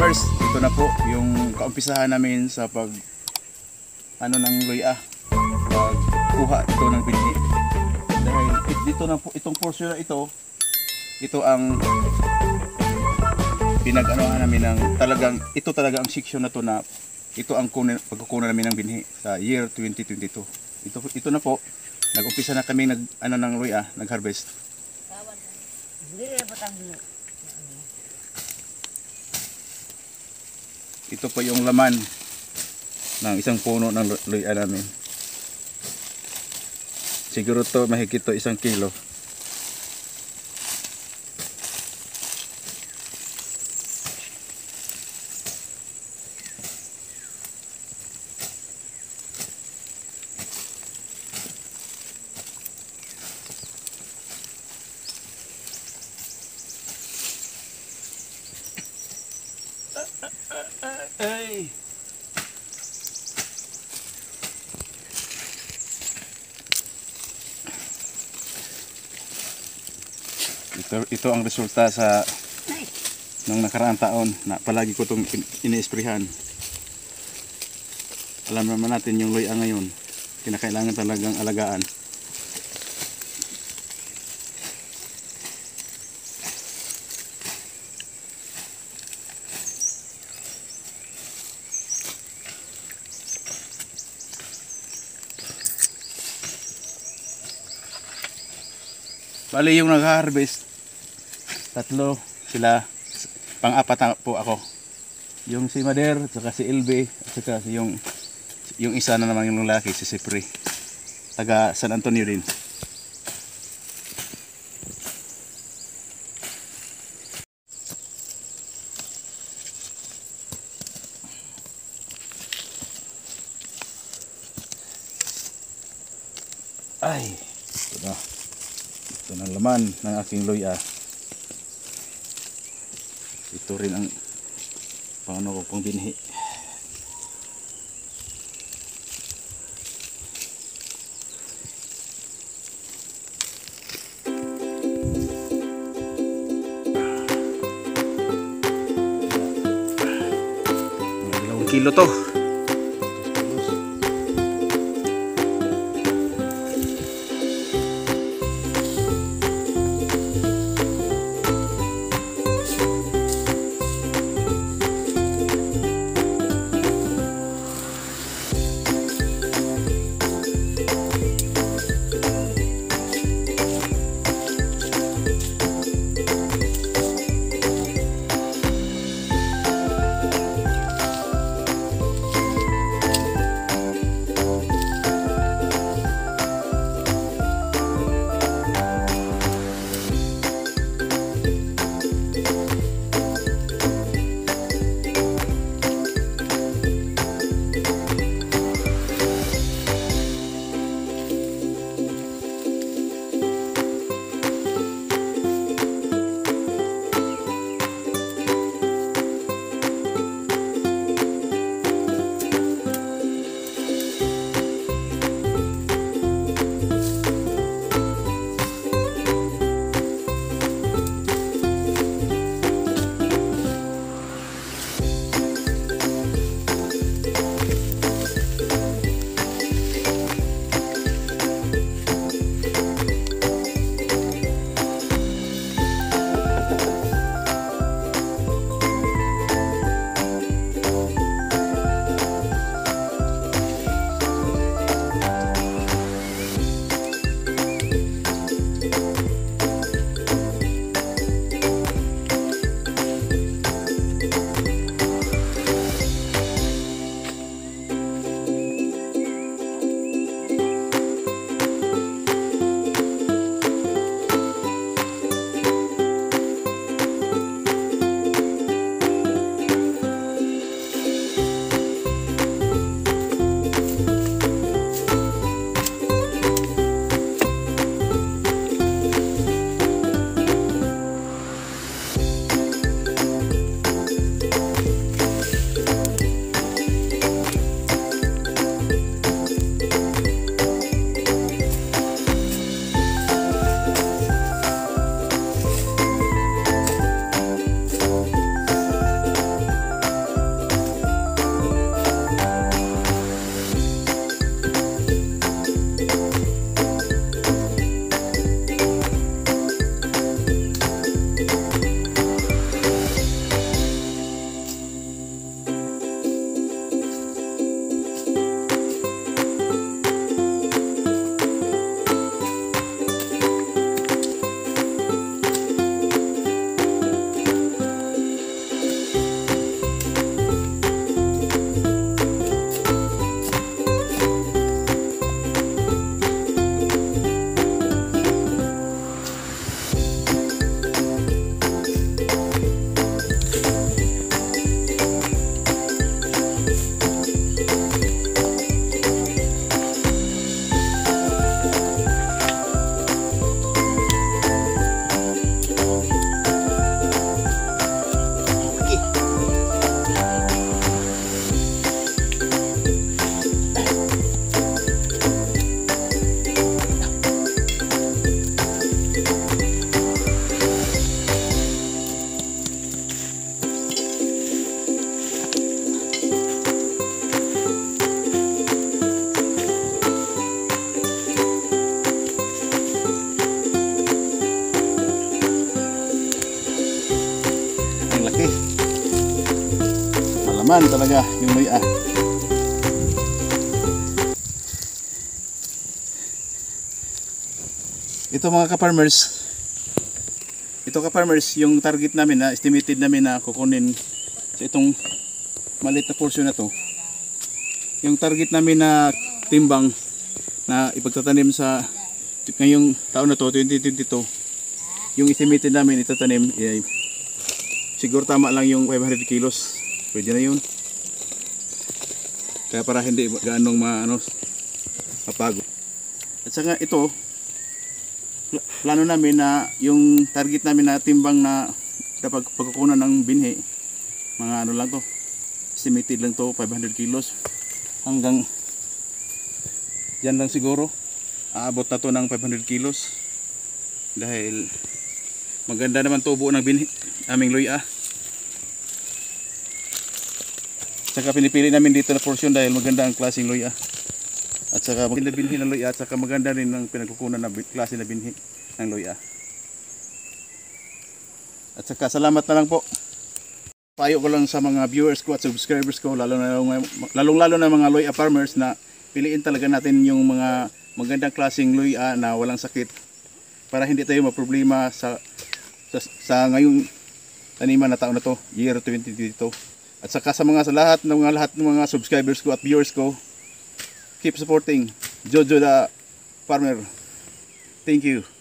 farmers, ito na po yung kaumpisahan namin sa pag ng luya, pagkuha ito ng binhi. Dahil dito na po, itong portion na ito ang pinag-anohan namin ng talagang, ito talaga ang section na to na ito ang pagkukunan namin ng binhi sa year 2022. Ito na po, nag-umpisa na kami ng luya, nag-harvest. Ito po yung laman ng isang puno ng luya namin. Siguro to mahigit to 1 kilo. Ay. Ito ang resulta sa nung nakaraang taon na palagi ko itong ini-sprayhan. Alam naman natin yung luya ngayon, kinakailangan talagang alagaan. Bali yung nag-harvest, 3 sila, pang-4 na po ako. Yung si Mader, at saka si Elbe, at saka yung isa na naman yung lalaki, si Sipri. Taga San Antonio din. Ay, ito na. Ito na laman ng aking luya. Ito rin ang paano ko pang binhi. Mga 2 kilo to. naman talaga yung luya. Ito mga ka-farmers, yung target namin na estimated namin na kukunin sa itong maliit na portion na to. Yung target namin na timbang na ipagtatanim sa ngayong taon na to, 2022, yung estimated namin itatanim ay siguro tama lang yung 500 kilos. Pwede na yun. Kaya para hindi gaanong mapagod. At saka ito, plano namin na yung target namin na timbang na kapag pagkukunan ng binhi, mga ano lang to, estimated lang to 500 kilos hanggang dyan lang siguro, aabot na to ng 500 kilos dahil maganda naman tubo ng binhi aming luya. Saka pinipili namin dito na portion dahil maganda ang klaseng luya. At saka maganda binhi ng luya at saka maganda rin ang pinagkukunan na klase na binhi ng luya. At saka salamat na lang po. Payo ko lang sa mga viewers ko at subscribers ko, lalong-lalo na mga luya farmers, na piliin talaga natin yung mga magandang klaseng luya na walang sakit para hindi tayo maproblema sa ngayong taniman na taon na to, year 2022. At saka sa lahat ng mga subscribers ko at viewers ko, keep supporting Jojo the Farmer. Thank you.